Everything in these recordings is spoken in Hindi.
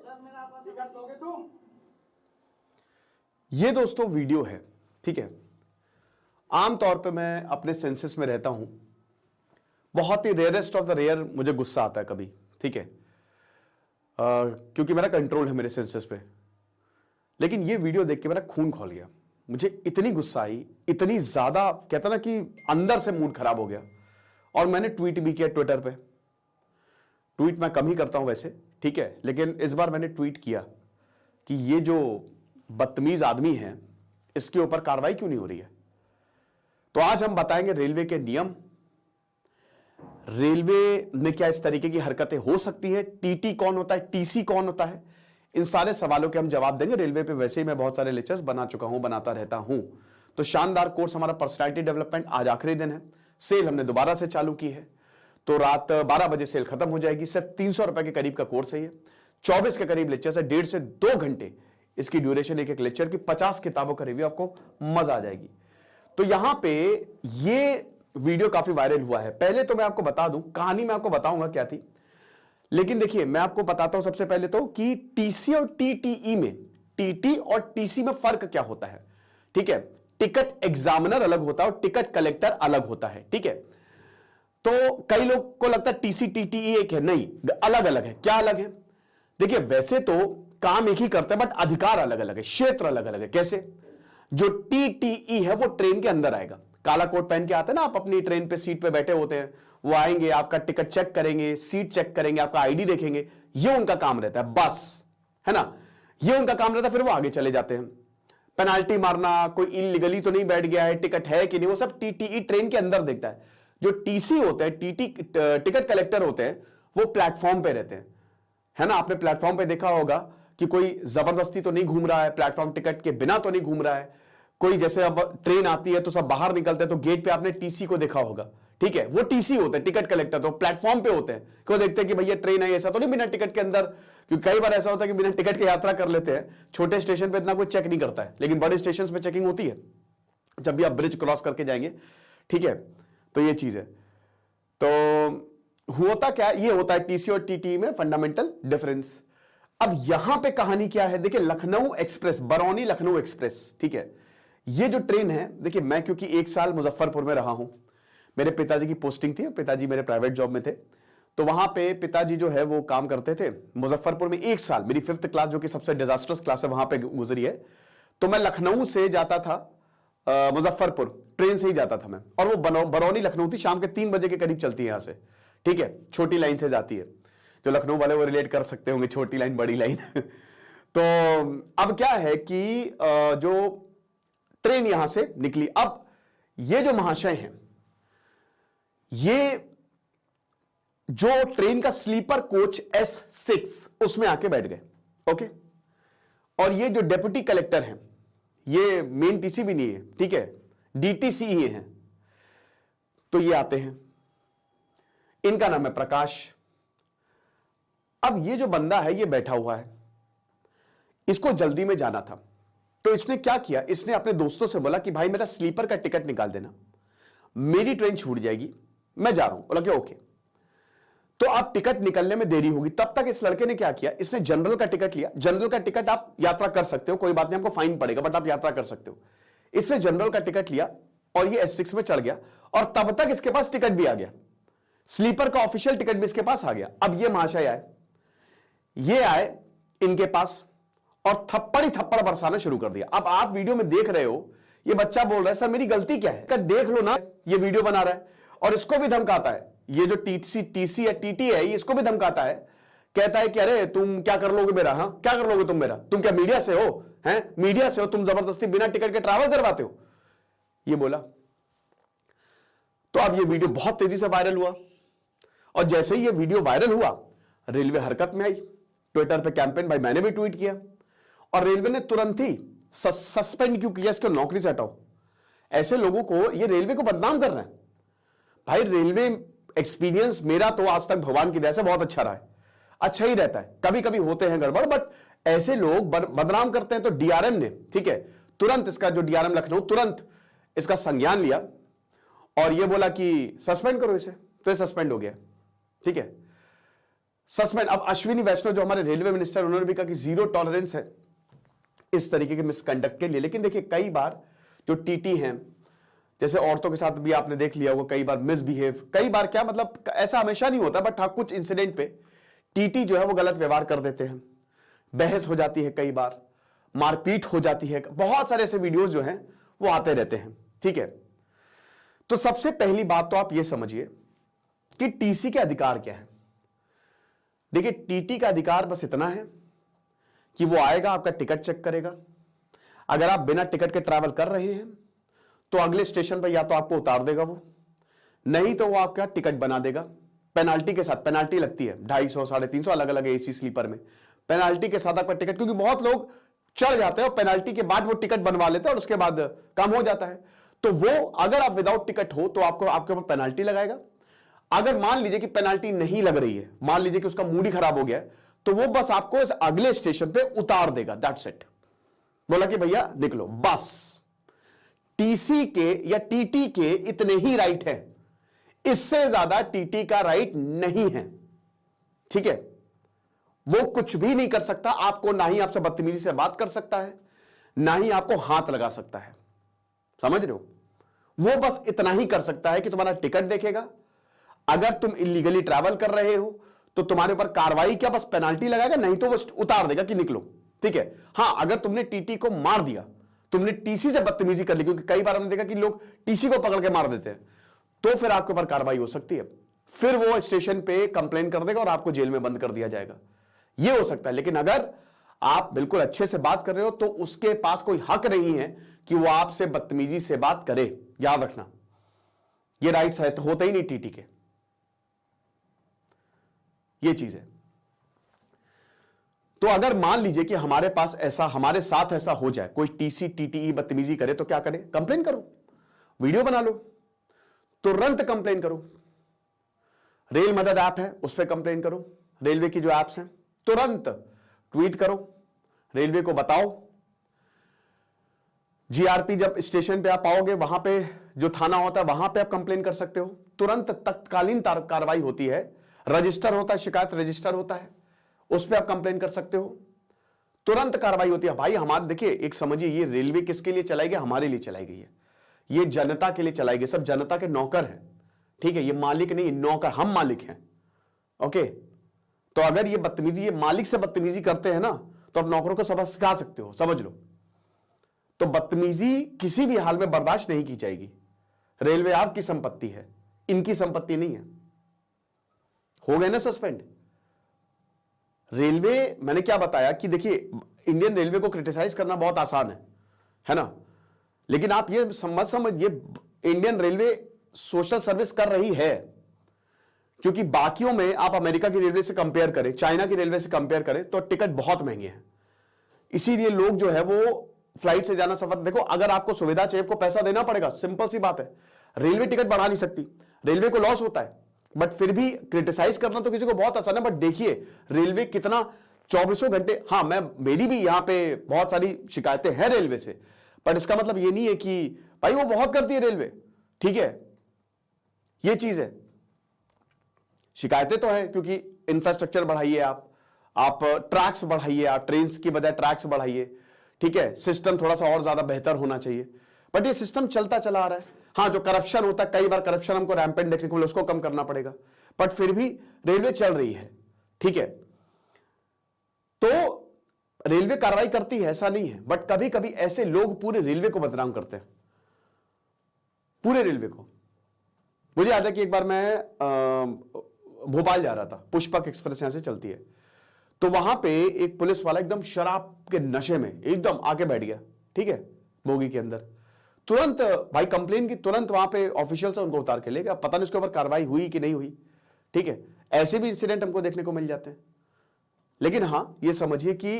टिकट दोगे तुम? ये दोस्तों वीडियो है, ठीक है। आमतौर पे मैं अपने सेंसेस में रहता हूं, बहुत ही रेयरेस्ट ऑफ द रेयर मुझे गुस्सा आता है कभी, ठीक है, क्योंकि मेरा कंट्रोल है मेरे सेंसेस पे। लेकिन ये वीडियो देख के मेरा खून खौल गया, मुझे इतनी गुस्सा आई, इतनी ज्यादा, कहता ना कि अंदर से मूड खराब हो गया। और मैंने ट्वीट भी किया ट्विटर पे। ट्वीट मैं कम ही करता हूं वैसे, ठीक है, लेकिन इस बार मैंने ट्वीट किया कि ये जो बदतमीज आदमी है इसके ऊपर कार्रवाई क्यों नहीं हो रही है। तो आज हम बताएंगे रेलवे के नियम, रेलवे में क्या इस तरीके की हरकतें हो सकती है, टीटी कौन होता है, टीसी कौन होता है, इन सारे सवालों के हम जवाब देंगे। रेलवे पे वैसे ही मैं बहुत सारे लेक्चर्स बना चुका हूं, बनाता रहता हूं। तो शानदार कोर्स हमारा पर्सनालिटी डेवलपमेंट, आज आखिरी दिन है, सेल हमने दोबारा से चालू की है, तो रात 12 बजे सेल खत्म हो जाएगी। सिर्फ 300 रुपए के करीब का कोर्स है ये, 24 के करीब लेक्चर है, 1.5 से 2 घंटे इसकी ड्यूरेशन एक एक लेक्चर की, 50 किताबों का रिव्यू, आपको मजा आ जाएगी। तो यहां पे ये वीडियो काफी वायरल हुआ है। पहले तो मैं आपको बता दूं, कहानी मैं आपको बताऊंगा क्या थी, लेकिन देखिए मैं आपको बताता हूं सबसे पहले तो कि टीसी और टीटीई में, टीटी और टीसी में फर्क क्या होता है, ठीक है। टिकट एग्जामिनर अलग होता है और टिकट कलेक्टर अलग होता है, ठीक है। तो कई लोग को लगता है टीसी टीटीई एक है, नहीं, अलग अलग है। क्या अलग है? देखिए वैसे तो काम एक ही करते हैं, बट अधिकार अलग अलग है, क्षेत्र अलग अलग है। कैसे? जो टीटीई है वो ट्रेन के अंदर आएगा, काला कोट पहन के आते हैं ना, आप अपनी ट्रेन पे सीट पे बैठे होते हैं, वो आएंगे, आपका टिकट चेक करेंगे, सीट चेक करेंगे, आपका आईडी देखेंगे, ये उनका काम रहता है, बस, है ना, ये उनका काम रहता है। फिर वो आगे चले जाते हैं। पेनाल्टी मारना, कोई इलीगली तो नहीं बैठ गया है, टिकट है कि नहीं, वो सब टीटीई ट्रेन के अंदर देखता है। जो टीसी होते हैं, टिकट कलेक्टर होते हैं, वो प्लेटफॉर्म पे रहते हैं, है ना। आपने प्लेटफॉर्म पे देखा होगा कि कोई जबरदस्ती तो नहीं घूम रहा है, प्लेटफॉर्म टिकट के बिना तो नहीं घूम रहा है कोई। जैसे अब ट्रेन आती है तो सब बाहर निकलते हैं, तो गेट पे आपने टीसी को देखा होगा, ठीक है, वो टीसी होते हैं। टिकट कलेक्टर तो प्लेटफॉर्म पे होते हैं, क्यों देखते हैं कि भैया ट्रेन आई, ऐसा तो नहीं बिना टिकट के अंदर, क्योंकि कई बार ऐसा होता है कि बिना टिकट के यात्रा कर लेते हैं। छोटे स्टेशन पे इतना कोई चेक नहीं करता है, लेकिन बड़े स्टेशन पे चेकिंग होती है जब भी आप ब्रिज क्रॉस करके जाएंगे, ठीक है। तो ये चीज है। तो होता क्या, ये होता है टीसी और टीटी में फंडामेंटल डिफरेंस। अब यहां पे कहानी क्या है, देखिए लखनऊ एक्सप्रेस, बरौनी लखनऊ एक्सप्रेस, ठीक है, ये जो ट्रेन है, देखिए मैं क्योंकि 1 साल मुजफ्फरपुर में रहा हूं, मेरे पिताजी की पोस्टिंग थी, पिताजी मेरे प्राइवेट जॉब में थे, तो वहां पे पिताजी जो है वो काम करते थे मुजफ्फरपुर में। 1 साल मेरी 5th क्लास, जो कि सबसे डिजास्टर्स क्लास है, वहां पे गुजरी है। तो मैं लखनऊ से जाता था मुजफ्फरपुर, ट्रेन से ही जाता था मैं, और वो बरौनी लखनऊ थी, शाम के 3 बजे के करीब चलती है यहां से, ठीक है, छोटी लाइन से जाती है। जो लखनऊ वाले वो रिलेट कर सकते होंगे, छोटी लाइन बड़ी लाइन तो अब क्या है कि जो ट्रेन यहां से निकली, अब ये जो महाशय हैं, ये जो ट्रेन का स्लीपर कोच S6 उसमें आके बैठ गए, ओके। और ये जो डेप्यूटी कलेक्टर हैं, ये मेन टीसी भी नहीं है, ठीक है, डीटीसी ही हैं, तो ये आते हैं, इनका नाम है प्रकाश। अब ये जो बंदा है ये बैठा हुआ है, इसको जल्दी में जाना था, तो इसने क्या किया, इसने अपने दोस्तों से बोला कि भाई मेरा स्लीपर का टिकट निकाल देना, मेरी ट्रेन छूट जाएगी, मैं जा रहा हूं। बोला कि ओके। तो अब टिकट निकलने में देरी होगी, तब तक इस लड़के ने क्या किया, इसने जनरल का टिकट लिया। जनरल का टिकट आप यात्रा कर सकते हो, कोई बात नहीं, आपको फाइन पड़ेगा, बट आप यात्रा कर सकते हो। इसने जनरल का टिकट लिया और ये S6 में चढ़ गया, और तब तक इसके पास टिकट भी आ गया, स्लीपर का ऑफिशियल टिकट भी इसके पास आ गया। अब ये महाशय आए, ये आए इनके पास और थप्पड़ ही थप्पड़ बरसाना शुरू कर दिया। अब आप वीडियो में देख रहे हो, ये बच्चा बोल रहा है सर मेरी गलती क्या है, देख लो ना, ये वीडियो बना रहा है, और इसको भी धमकाता है, ये जो टीसी या टीटी है, इसको भी धमकाता है, कहता है कि अरे तुम क्या कर लोगे मेरा, हाँ क्या कर लोगे तुम मेरा, तुम क्या मीडिया से हो, हैं मीडिया से हो, तुम जबरदस्ती बिना टिकट के ट्रैवल करवाते हो, ये बोला। तो अब ये वीडियो बहुत तेजी से वायरल हुआ, और जैसे ही ये वीडियो वायरल हुआ, रेलवे हरकत में आई। ट्विटर पे कैंपेन, भाई मैंने भी ट्वीट किया, और रेलवे ने तुरंत ही सस्पेंड क्यों किया, इसको नौकरी से हटाओ। ऐसे लोगों को, ये रेलवे को बदनाम कर रहे हैं। भाई रेलवे एक्सपीरियंस मेरा तो आज तक भगवान की दया से बहुत अच्छा रहा है, अच्छा ही रहता है, कभी कभी होते हैं गड़बड़, बट ऐसे लोग बदनाम करते हैं। तो डीआरएम ने, ठीक है, तुरंत इसका जो डीआरएम लखनऊ, तुरंत इसका संज्ञान लिया और ये बोला कि सस्पेंड करो इसे, तो ये सस्पेंड हो गया, ठीक है। सस्पेंड। अब अश्विनी वैष्णव जो हमारे रेलवे मिनिस्टर, उन्होंने भी कहा कि जीरो टॉलरेंस है इस तरीके के मिसकंडक्ट के लिए। लेकिन देखिए कई बार जो टीटी हैं, जैसे औरतों के साथ भी आपने देख लिया होगा, कई बार मिसबिहेव, कई बार क्या मतलब ऐसा हमेशा नहीं होता, बट हाँ कुछ इंसिडेंट पे टीटी जो है वो गलत व्यवहार कर देते हैं, बहस हो जाती है, कई बार मारपीट हो जाती है, बहुत सारे ऐसे वीडियोस जो हैं वो आते रहते हैं। ठीक है, तो सबसे पहली बात तो आप ये समझिए कि टीसी के अधिकार क्या है। देखिए टीटी का अधिकार बस इतना है कि वो आएगा, आपका टिकट चेक करेगा। अगर आप बिना टिकट के ट्रैवल कर रहे हैं तो अगले स्टेशन पर या तो आपको उतार देगा वो, नहीं तो वो आपका टिकट बना देगा पेनाल्टी के साथ। पेनाल्टी लगती है 250, 350 अलग अलग एसी स्लीपर में, पेनाल्टी के साथ आपका टिकट, क्योंकि बहुत लोग चढ़ जाते हैं और पेनाल्टी के बाद वो टिकट बनवा लेते हैं और उसके बाद काम हो जाता है। तो वो अगर आप विदाउट टिकट हो तो आपको आपके ऊपर पेनाल्टी लगाएगा। अगर मान लीजिए कि पेनाल्टी नहीं लग रही है, मान लीजिए कि उसका मूड ही खराब हो गया है, तो वो बस आपको अगले स्टेशन पे उतार देगा, दैट्स इट। बोला कि भैया निकलो बस। टीसी के या टीटी के इतने ही राइट है, इससे ज्यादा टीटी का राइट नहीं है। ठीक है, वो कुछ भी नहीं कर सकता आपको, ना ही आपसे बदतमीजी से बात कर सकता है, ना ही आपको हाथ लगा सकता है। समझ रहे हो? वो बस इतना ही कर सकता है कि तुम्हारा टिकट देखेगा, अगर तुम इलीगली ट्रैवल कर रहे हो तो तुम्हारे ऊपर कार्रवाई क्या, बस पेनाल्टी लगाएगा, नहीं तो वो उतार देगा कि निकलो। ठीक है, हां अगर तुमने टीटी को मार दिया, तुमने टीसी से बदतमीजी कर ली, क्योंकि कई बार हमने देखा कि लोग टीसी को पकड़ के मार देते हैं, तो फिर आपके ऊपर कार्रवाई हो सकती है। फिर वो स्टेशन पे कंप्लेन कर देगा और आपको जेल में बंद कर दिया जाएगा, ये हो सकता है। लेकिन अगर आप बिल्कुल अच्छे से बात कर रहे हो तो उसके पास कोई हक नहीं है कि वो आपसे बदतमीजी से बात करे। याद रखना, ये राइट्स है तो होते ही नहीं टीटी के, ये चीज है। तो अगर मान लीजिए कि हमारे पास ऐसा, हमारे साथ ऐसा हो जाए, कोई टीसी टीटीई बदतमीजी करे, तो क्या करें? कंप्लेन करो, वीडियो बना लो, तुरंत कंप्लेन करो। रेल मदद ऐप है उस पर कंप्लेन करो, रेलवे की जो एप्स हैं तुरंत ट्वीट करो, रेलवे को बताओ। जीआरपी जब स्टेशन पे आप आओगे, वहां पे जो थाना होता है वहां पे आप कंप्लेन कर सकते हो, तुरंत तत्कालीन कार्रवाई होती है। रजिस्टर होता है, शिकायत रजिस्टर होता है, उस पर आप कंप्लेन कर सकते हो, तुरंत कार्रवाई होती है। भाई हमारे देखिए, एक समझिए, ये रेलवे किसके लिए चलाई गई? हमारे लिए चलाई गई है, ये जनता के लिए चलाई गई, सब जनता के नौकर हैं। ठीक है, ये मालिक नहीं, नौकर, हम मालिक हैं। ओके, तो अगर ये बदतमीजी, ये मालिक से बदतमीजी करते हैं ना, तो आप नौकरों को सबक सिखा सकते हो, समझ लो। तो बदतमीजी किसी भी हाल में बर्दाश्त नहीं की जाएगी। रेलवे आपकी संपत्ति है, इनकी संपत्ति नहीं है। हो गए ना सस्पेंड। रेलवे, मैंने क्या बताया कि देखिए इंडियन रेलवे को क्रिटिसाइज करना बहुत आसान है ना, लेकिन आप ये समझिए इंडियन रेलवे सोशल सर्विस कर रही है, क्योंकि बाकियों में आप अमेरिका की रेलवे से कंपेयर करें, चाइना की रेलवे से कंपेयर करें तो टिकट बहुत महंगे हैं। इसीलिए लोग जो है वो फ्लाइट से जाना, सफर, देखो अगर आपको सुविधा चाहिए आपको पैसा देना पड़ेगा, सिंपल सी बात है। रेलवे टिकट बढ़ा नहीं सकती, रेलवे को लॉस होता है, बट फिर भी क्रिटिसाइज करना तो किसी को बहुत आसान है। बट देखिए रेलवे कितना 24 घंटे, हाँ मेरी भी यहां पे बहुत सारी शिकायतें हैं रेलवे से, बट इसका मतलब ये नहीं है कि भाई वो बहुत करती है रेलवे। ठीक है, ये चीज है, शिकायतें तो है, क्योंकि इंफ्रास्ट्रक्चर बढ़ाइए, आप ट्रैक्स बढ़ाइए, आप ट्रेन की बजाय ट्रैक्स बढ़ाइए। ठीक है, सिस्टम थोड़ा सा और ज्यादा बेहतर होना चाहिए, बट ये सिस्टम चलता चला आ रहा है। हाँ, जो करप्शन होता है, कई बार करप्शन हमको रैंपेंट देखने को मिले, उसको कम करना पड़ेगा, बट फिर भी रेलवे चल रही है। ठीक है, तो रेलवे कार्रवाई करती है, ऐसा नहीं है, बट कभी कभी ऐसे लोग पूरे रेलवे को बदनाम करते हैं, पूरे रेलवे को। मुझे याद है कि एक बार मैं भोपाल जा रहा था, पुष्पक एक्सप्रेस यहां से चलती है, तो वहां पे एक पुलिस वाला एकदम शराब के नशे में एकदम आके बैठ गया। ठीक है, बोगी के अंदर, तुरंत भाई कंप्लेन की, तुरंत वहां पे ऑफिशियल से उनको उतार के ले गया। पता नहीं उसके ऊपर कार्रवाई हुई कि नहीं हुई। ठीक है, ऐसे भी इंसिडेंट हमको देखने को मिल जाते हैं। लेकिन हां, ये समझिए कि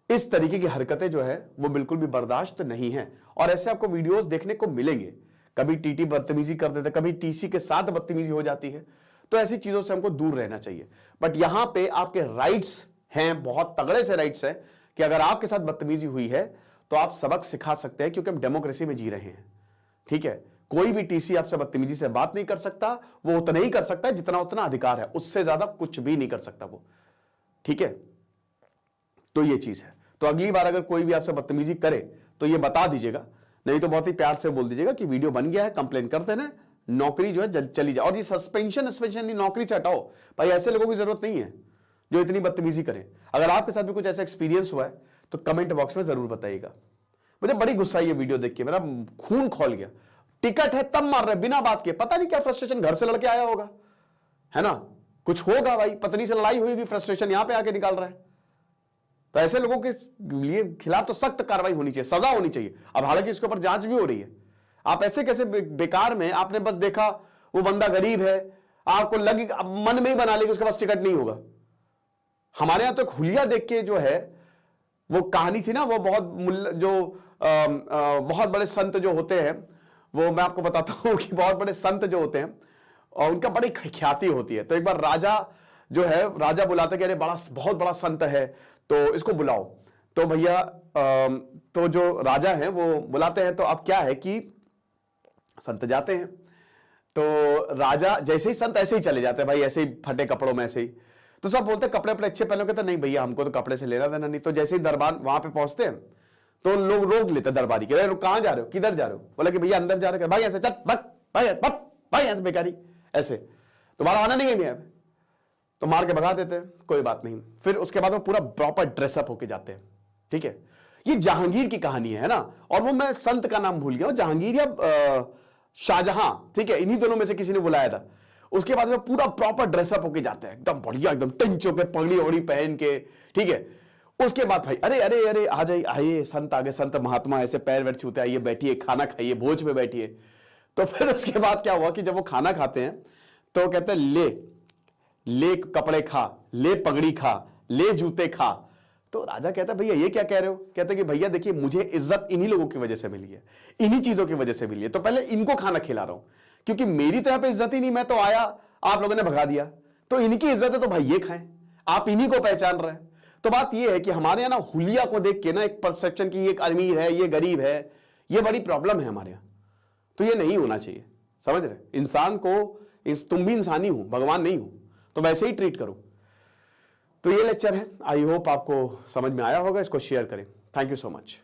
इस तरीके की हरकतें जो है वो बिल्कुल भी बर्दाश्त नहीं है, और ऐसे आपको वीडियोस देखने को मिलेंगे। कभी टीटी बदतमीजी कर देते, कभी टीसी के साथ बदतमीजी हो जाती है, तो ऐसी चीजों से हमको दूर रहना चाहिए। बट यहां पे आपके राइट्स हैं, बहुत तगड़े से राइट्स हैं, कि अगर आपके साथ बदतमीजी हुई है तो आप सबक सिखा सकते हैं, क्योंकि हम डेमोक्रेसी में जी रहे हैं। ठीक है, कोई भी टीसी आपसे बदतमीजी से बात नहीं कर सकता, वो उतना ही कर सकता है जितना उतना अधिकार है, उससे ज्यादा कुछ भी नहीं कर सकता वो। ठीक है, तो ये चीज है। तो अगली बार अगर कोई भी आपसे बदतमीजी करे तो ये बता दीजिएगा, नहीं तो बहुत ही प्यार से बोल दीजिएगा कि वीडियो बन गया है, कंप्लेन करते ना, नौकरी जो है चली जाए। और ये सस्पेंशन नौकरी से हटाओ भाई, ऐसे लोगों की जरूरत नहीं है जो इतनी बदतमीजी करें। अगर आपके साथ भी कुछ ऐसा एक्सपीरियंस हुआ है तो कमेंट बॉक्स में जरूर बताइएगा। मुझे बड़ी गुस्सा ये वीडियो देख के, मेरा खून खोल गया। टिकट है तब मार रहे बिना बात के, पता नहीं क्या फ्रस्ट्रेशन घर से लड़के आया होगा, है ना, कुछ होगा भाई, पत्नी से लड़ाई हुई, फ्रस्ट्रेशन यहां पे आके निकाल रहा है। तो ऐसे लोगों के लिए खिलाफ तो सख्त कार्रवाई होनी चाहिए, सजा होनी चाहिए। अब हालांकि इसके ऊपर जांच भी हो रही है। आप ऐसे कैसे बेकार में, आपने बस देखा वो बंदा गरीब है, आपको लगी मन में ही बना लेगी उसके पास टिकट नहीं होगा। हमारे यहां तो एक हुलिया देख के जो है वो कहानी थी ना, वो बहुत बड़े संत जो होते हैं, वो मैं आपको बताता हूं कि बहुत बड़े संत जो होते हैं और उनका बड़ी ख्याति होती है। तो एक बार राजा जो है, राजा बुलाते कि अरे बहुत बड़ा संत है तो इसको बुलाओ। तो भैया तो जो राजा है वो बुलाते हैं। तो अब क्या है कि संत जाते हैं, तो राजा जैसे ही संत ऐसे ही चले जाते हैं भाई, ऐसे ही फटे कपड़ों में ऐसे ही। तो सब बोलते कपड़े अपने अच्छे पहनो, कहते नहीं भैया हमको तो कपड़े से लेना देना नहीं। तो जैसे ही दरबार वहां पे पहुंचे हैं तो लोग रोक लेते दरबारी के, कहां जा रहे हो, किधर जा रहे हो, बोला कि भैया अंदर जा रहे हो, भाई ऐसे चल भाई ऐसे बेकारी ऐसे, तुम्हारा आना नहीं है, तो मार के भगा देते हैं, कोई बात नहीं। फिर उसके बाद वो पूरा प्रॉपर ड्रेसअप होके जाते हैं। ठीक है, ये जहांगीर की कहानी है ना, और वो मैं संत का नाम भूल गया, जहांगीर या शाहजहां, ठीक है, इन्हीं दोनों में से किसी ने बुलाया था। उसके बाद वो पूरा प्रॉपर ड्रेसअप होके जाते हैं, एकदम बढ़िया, एकदम टेंचो पे पगड़ी वगड़ी पहन के। ठीक है, उसके बाद भाई अरे अरे अरे आ जाइए, आइए संत आगे, संत महात्मा ऐसे पैर वैर छूते, आइए बैठिए, खाना खाइए, भोज में बैठिए। तो फिर उसके बाद क्या हुआ कि जब वो खाना खाते हैं तो कहते हैं ले कपड़े खा, ले पगड़ी खा, ले जूते खा। तो राजा कहता है भैया ये क्या कह रहे हो? कहते कि भैया देखिए मुझे इज्जत इन्हीं लोगों की वजह से मिली है, इन्हीं चीजों की वजह से मिली है, तो पहले इनको खाना खिला रहा हूं, क्योंकि मेरी तो यहां पे इज्जत ही नहीं, मैं तो आया, आप लोगों ने भगा दिया, तो इनकी इज्जत है तो भाई ये खाएं, आप इन्हीं को पहचान रहे हैं। तो बात ये है कि हमारे यहां ना हुलिया को देख के ना एक परसेप्शन की ये अमीर है, ये गरीब है, ये बड़ी प्रॉब्लम है हमारे यहां। तो ये नहीं होना चाहिए, समझ रहे? इंसान को तुम भी इंसानी हो, भगवान नहीं हो, तो वैसे ही ट्रीट करो। तो ये लेक्चर है, आई होप आपको समझ में आया होगा, इसको शेयर करें। Thank you so much.